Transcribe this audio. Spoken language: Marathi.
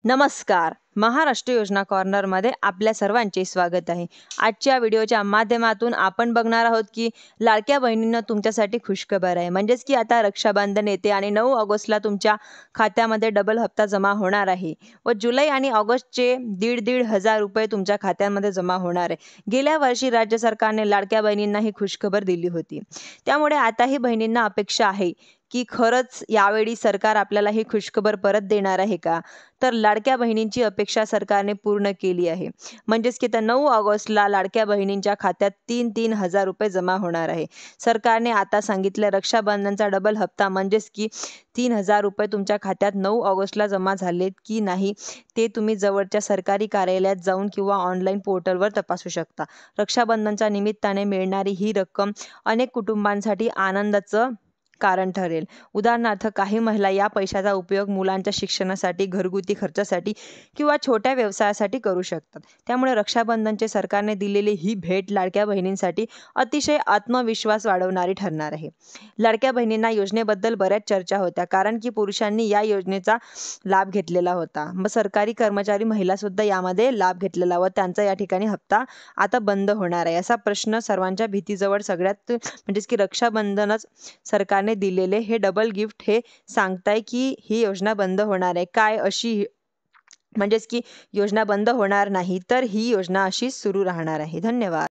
नमस्कार. महाराष्ट्र योजना कॉर्नरमध्ये आपल्या सर्वांचे स्वागत आहे. आजच्या व्हिडिओच्या माध्यमातून आपण बघणार आहोत की लाडक्या बहिणींना तुमच्यासाठी खुशखबर आहे. म्हणजेच की आता रक्षाबंधन येते आणि 9 ऑगस्टला तुमच्या खात्यामध्ये डबल हप्ता जमा होणार आहे व जुलै आणि ऑगस्टचे दीड हजार रुपये तुमच्या खात्यामध्ये जमा होणार आहे. गेल्या वर्षी राज्य सरकारने लाडक्या बहिणींना ही खुशखबर दिली होती. त्यामुळे आताही बहिणींना अपेक्षा आहे की खरंच यावेळी सरकार आपल्याला ही खुशखबर परत देणार आहे का? तर लाडक्या बहिणींची अपेक्षा सरकारने पूर्ण केली आहे. म्हणजेच की त्या 9 ऑगस्टला लाडक्या बहिणींच्या खात्यात 3,000 रुपये जमा होणार आहे. सरकारने आता सांगितलं रक्षाबंधनचा डबल हप्ता म्हणजेच की 3,000 रुपये तुमच्या खात्यात 9 ऑगस्टला जमा झालेत की नाही ते तुम्ही जवळच्या सरकारी कार्यालयात जाऊन किंवा ऑनलाईन पोर्टलवर तपासू शकता. रक्षाबंधनच्या निमित्ताने मिळणारी ही रक्कम अनेक कुटुंबांसाठी आनंदाचं कारण ठरेल. उदाहरणार्थ काही महिला या पैशाचा उपयोग मुलांच्या शिक्षणासाठी, घरगुती खर्चासाठी किंवा छोट्या व्यवसायासाठी करू शकतात. त्यामुळे रक्षाबंधनचे सरकारने दिलेली ही भेट लाडक्या बहिणींसाठी अतिशय आत्मविश्वास वाढवणारी ठरणार आहे. लाडक्या बहिणींना योजनेबद्दल बऱ्याच चर्चा होत्या कारण की पुरुषांनी या योजनेचा लाभ घेतलेला होता. मग सरकारी कर्मचारी महिला सुद्धा यामध्ये लाभ घेतलेला व त्यांचा या ठिकाणी हप्ता आता बंद होणार आहे. असा प्रश्न सर्वांच्या भीतीजवळ सगळ्यात म्हणजेच की रक्षाबंधनच सरकारने दिलेले हे डबल गिफ्ट हे सांगताय की ही योजना बंद होणार आहे. काय अशी म्हणजेच की योजना बंद होणार नाही तर ही योजना अशीच सुरू राहणार आहे. धन्यवाद.